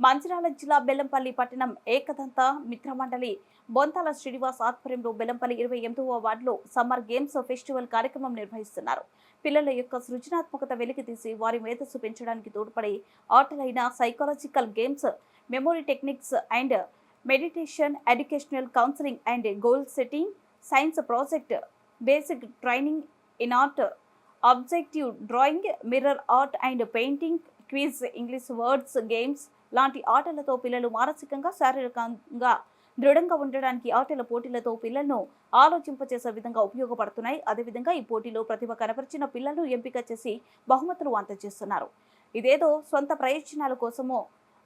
మంచిర్యాల జిల్లా బెల్లంపల్లి పట్టణం ఏకదంత మిత్రమండలి బొంతాల శ్రీనివాస్ ఆధ్వర్యంలో బెల్లంపల్లి 28వ వార్డులో సమ్మర్ గేమ్స్ ఫెస్టివల్ కార్యక్రమం నిర్వహిస్తున్నారు. పిల్లల యొక్క సృజనాత్మకత వెలికితీసి వారి మేధస్సు పెంచడానికి తోడ్పడే ఆటలైన psychological games, memory techniques and meditation, educational counselling and goal setting, science project, basic training in art, objective drawing, mirror art and painting, quiz, English words games లాంటి ఆటలతో పిల్లలు మానసికంగా, శారీరకంగా దృఢంగా ఉండడానికి ఆటల పోటీలతో పిల్లలను ఆలోచింపచేసే విధంగా ఉపయోగపడుతున్నాయి. అదేవిధంగా ఈ పోటీలో ప్రతిభ కనపరిచిన పిల్లలను ఎంపిక చేసి బహుమతులు అందజేస్తున్నారు. ఇదేదో సొంత ప్రయోజనాల కోసమో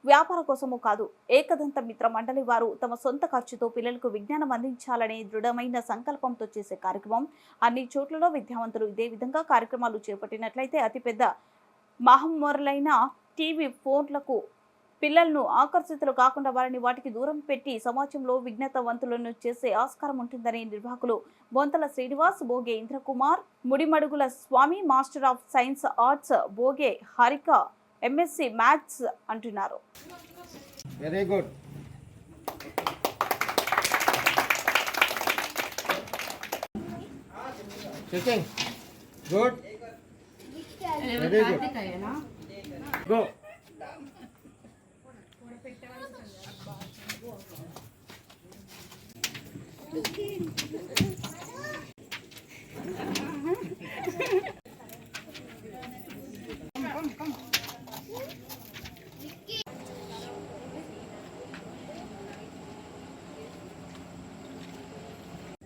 వ్యాపార కోసమో కాదు. ఏకదంత మిత్ర మండలి వారు తమ సొంత ఖర్చుతో పిల్లలకు విజ్ఞానం అందించాలనే దృఢమైన సంకల్పంతో చేసే కార్యక్రమం. అన్ని చోట్లలో విద్యావంతులు ఇదే విధంగా కార్యక్రమాలు చేపట్టినట్లయితే అతిపెద్ద మహమ్మారులైన టీవీ, ఫోన్లకు పిల్లలను ఆకర్షితులు కాకుండా వారిని వాటికి దూరం పెట్టి సమాజంలో విజ్ఞాతవంతులను చేసే ఆస్కారం ఉంటుందని నిర్వాహకులు Bonthala Srinivas, Boge Indrakumar, Mudimadugula Swamy, master of science arts Boge Harika, MSc maths అంటున్నారు. Very good. Good. Very good. Go.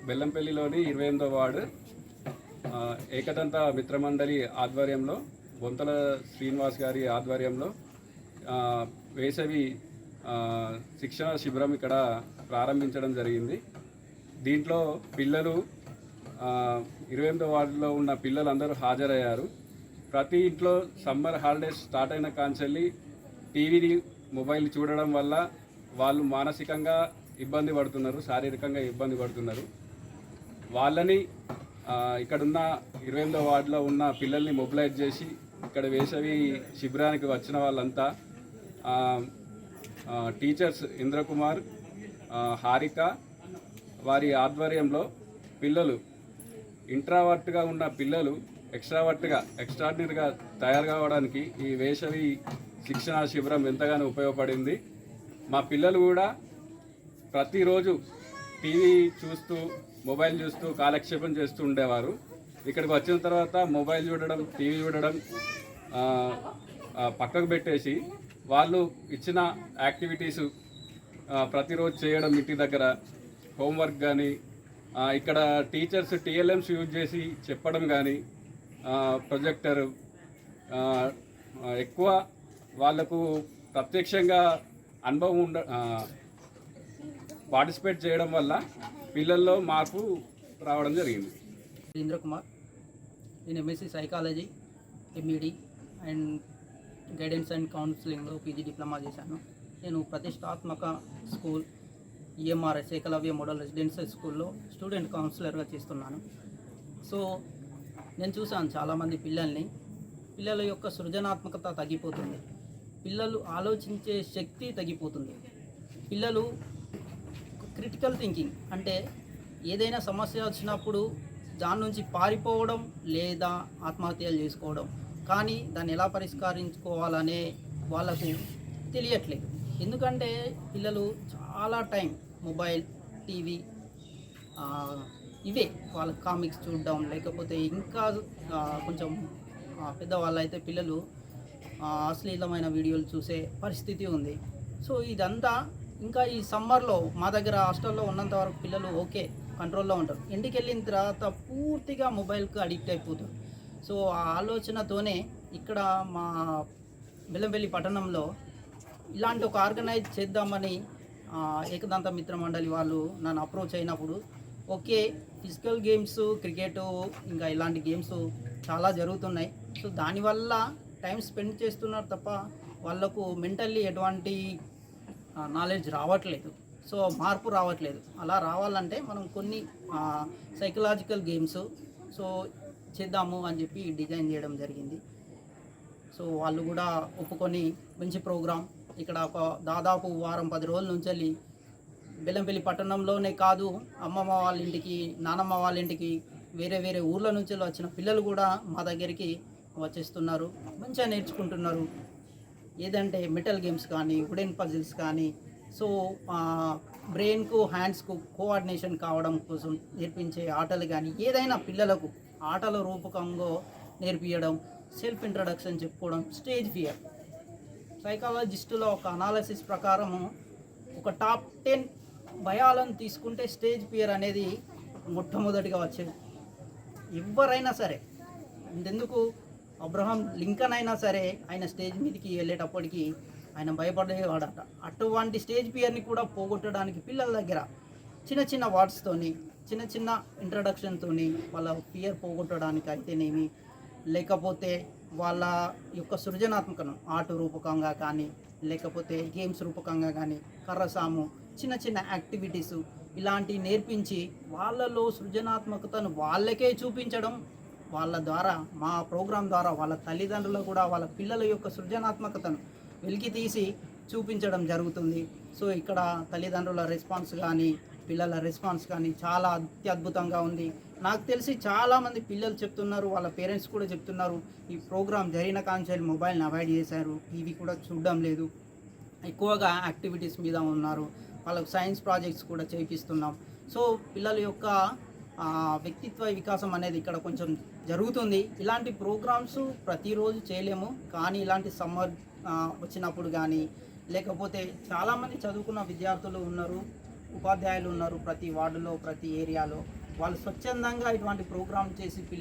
బెల్లంపల్లిలోని 28వ వార్డు ఏకదంత మిత్రమండలి ఆధ్వర్యంలో, బొంతల శ్రీనివాస్ గారి ఆధ్వర్యంలో వేసవి శిక్షణ శిబిరం ఇక్కడ ప్రారంభించడం జరిగింది. దీంట్లో పిల్లలు 28వ వార్డులో ఉన్న పిల్లలందరూ హాజరయ్యారు. ప్రతి ఇంట్లో సమ్మర్ హాలిడేస్ స్టార్ట్ అయిన కాంచెల్లి టీవీ, మొబైల్ చూడడం వల్ల వాళ్ళు మానసికంగా ఇబ్బంది పడుతున్నారు, శారీరకంగా ఇబ్బంది పడుతున్నారు. వాళ్ళని ఇక్కడున్న 28వ వార్డులో ఉన్న పిల్లల్ని మొబిలైజ్ చేసి ఇక్కడ వేసవి శిబిరానికి వచ్చిన వాళ్ళంతా టీచర్స్ ఇంద్రకుమార్, హారిక వారి ఆధ్వర్యంలో పిల్లలు ఇంట్రావర్ట్గా ఉన్న పిల్లలు ఎక్స్ట్రాడినరీగా తయారు కావడానికి ఈ వేసవి శిక్షణా శిబిరం ఎంతగానో ఉపయోగపడింది. మా పిల్లలు కూడా ప్రతిరోజు టీవీ చూస్తూ, మొబైల్ చూస్తూ కాలక్షేపం చేస్తూ ఉండేవారు. ఇక్కడికి వచ్చిన తర్వాత మొబైల్ చూడడం, టీవీ చూడడం పక్కకు పెట్టేసి వాళ్ళు ఇచ్చిన యాక్టివిటీసు ప్రతిరోజు చేయడం, ఇంటి దగ్గర హోంవర్క్ కానీ, ఇక్కడ టీచర్స్ టీఎల్ఎమ్స్ యూజ్ చేసి చెప్పడం కానీ, ప్రొజెక్టర్ ఎక్కువ వాళ్లకు ప్రత్యక్షంగా అనుభవం పార్టిసిపేట్ చేయడం వల్ల పిల్లల్లో మార్పు రావడం జరిగింది. ఇంద్రకుమార్, నేను MSc psychology, MEd and guidance and కౌన్సిలింగ్లో పీజీ డిప్లొమా చేశాను. నేను ప్రతిష్టాత్మక school EMRS Eklavya model residential స్కూల్లో స్టూడెంట్ కౌన్సిలర్గా చేస్తున్నాను. సో నేను చూసాను చాలామంది పిల్లల యొక్క సృజనాత్మకత తగ్గిపోతుంది, పిల్లలు ఆలోచించే శక్తి తగ్గిపోతుంది. పిల్లలు క్రిటికల్ థింకింగ్ అంటే ఏదైనా సమస్య వచ్చినప్పుడు దాని నుంచి పారిపోవడం లేదా ఆత్మహత్యలు చేసుకోవడం, కానీ దాన్ని ఎలా పరిష్కరించుకోవాలనే వాళ్ళకు తెలియట్లేదు. ఎందుకంటే పిల్లలు చాలా టైం మొబైల్, టీవీ, ఇవే వాళ్ళ కామిక్స్ చూడడం, లేకపోతే ఇంకా కొంచెం పెద్దవాళ్ళు అయితే పిల్లలు అశ్లీలమైన వీడియోలు చూసే పరిస్థితి ఉంది. సో ఇదంతా ఇంకా ఈ సమ్మర్లో మా దగ్గర హాస్టల్లో ఉన్నంత వరకు పిల్లలు ఓకే కంట్రోల్లో ఉంటారు. ఇంటికి వెళ్ళిన తర్వాత పూర్తిగా మొబైల్కి అడిక్ట్ అయిపోతారు. సో ఆ ఆలోచనతోనే ఇక్కడ మా బెల్లంపల్లి పట్టణంలో ఇలాంటి ఒక ఆర్గనైజ్ చేద్దామని ఏకదంత మిత్ర మండలి వాళ్ళు నన్ను అప్రోచ్ అయినప్పుడు, ఓకే ఫిజికల్ గేమ్స్, క్రికెట్, ఇంకా ఇలాంటి గేమ్స్ చాలా జరుగుతున్నాయి. సో దానివల్ల టైం స్పెండ్ చేస్తున్నారు తప్ప వాళ్ళకు మెంటల్లీ ఎటువంటి నాలెడ్జ్ రావట్లేదు. సో మార్పు రావట్లేదు. అలా రావాలంటే మనం కొన్ని సైకలాజికల్ గేమ్స్ సో చేద్దాము అని చెప్పి డిజైన్ చేయడం జరిగింది. సో వాళ్ళు కూడా ఒప్పుకొని మంచి ప్రోగ్రామ్ ఇక్కడ ఒక దాదాపు వారం 10 రోజుల నుంచి వెళ్ళి బెల్లంపల్లి పట్టణంలోనే కాదు, అమ్మమ్మ వాళ్ళ ఇంటికి, నానమ్మ వాళ్ళ ఇంటికి, వేరే వేరే ఊర్ల నుంచి వచ్చిన పిల్లలు కూడా మా దగ్గరికి వచ్చేస్తున్నారు. మంచిగా నేర్చుకుంటున్నారు. ఏదంటే మెటల్ గేమ్స్ కానీ, వుడెన్ పజిల్స్ కానీ, సో బ్రెయిన్కు హ్యాండ్స్కు కోఆర్డినేషన్ కావడం కోసం నేర్పించే ఆటలు కానీ, ఏదైనా పిల్లలకు ఆటల రూపకంగా నేర్పించడం, సెల్ఫ్ ఇంట్రడక్షన్ చెప్పుకోవడం, స్టేజ్ ఫియర్. సైకాలజిస్టుల ఒక అనాలసిస్ ప్రకారము ఒక టాప్ 10 భయాలను తీసుకుంటే స్టేజ్ ఫియర్ అనేది మొట్టమొదటిగా వచ్చేది. ఎవరైనా సరే, ఎందుకు అబ్రహాం లింకన్ అయినా సరే ఆయన స్టేజ్ మీదకి వెళ్ళేటప్పటికి ఆయన భయపడేవాడట. అటువంటి స్టేజ్ ఫియర్ని కూడా పోగొట్టడానికి పిల్లల దగ్గర చిన్న చిన్న వర్డ్స్తోని, చిన్న చిన్న ఇంట్రడక్షన్తోని వాళ్ళ ఫియర్ పోగొట్టడానికి అయితేనేమి, లేకపోతే వాళ్ళ యొక్క సృజనాత్మకను ఆట రూపకంగా కానీ, లేకపోతే గేమ్స్ రూపకంగా కానీ, కర్రసాము, చిన్న చిన్న యాక్టివిటీసు ఇలాంటివి నేర్పించి వాళ్ళలో సృజనాత్మకతను వాళ్ళకే చూపించడం, వాళ్ళ ద్వారా మా ప్రోగ్రాం ద్వారా వాళ్ళ తల్లిదండ్రులు కూడా వాళ్ళ పిల్లల యొక్క సృజనాత్మకతను వెలికి తీసి చూపించడం జరుగుతుంది. సో ఇక్కడ తల్లిదండ్రుల రెస్పాన్స్ కానీ, పిల్లల రెస్పాన్స్ కానీ చాలా అత్యద్భుతంగా ఉంది. నాకు తెలిసి చాలామంది పిల్లలు చెప్తున్నారు, వాళ్ళ పేరెంట్స్ కూడా చెప్తున్నారు, ఈ ప్రోగ్రాం జరిగిన కాంచెల్ మొబైల్ని అవాయిడ్ చేశారు, టీవీ కూడా చూడడం లేదు, ఎక్కువగా యాక్టివిటీస్ మీద ఉన్నారు, వాళ్ళకు సైన్స్ ప్రాజెక్ట్స్ కూడా చేయిస్తున్నాం. సో పిల్లల యొక్క వ్యక్తిత్వ వికాసం అనేది ఇక్కడ కొంచెం జరుగుతుంది. ఇలాంటి ప్రోగ్రామ్స్ ప్రతిరోజు చేయలేము, కానీ ఇలాంటి సమ్మర్ వచ్చినప్పుడు కానీ, లేకపోతే చాలామంది చదువుకున్న విద్యార్థులు ఉన్నారు, ఉపాధ్యాయులు ఉన్నారు ప్రతి వార్డులో, ప్రతి ఏరియాలో. వాళ్ళు స్వచ్ఛందంగా ఇటువంటి ప్రోగ్రామ్ చేసి పిల్లలు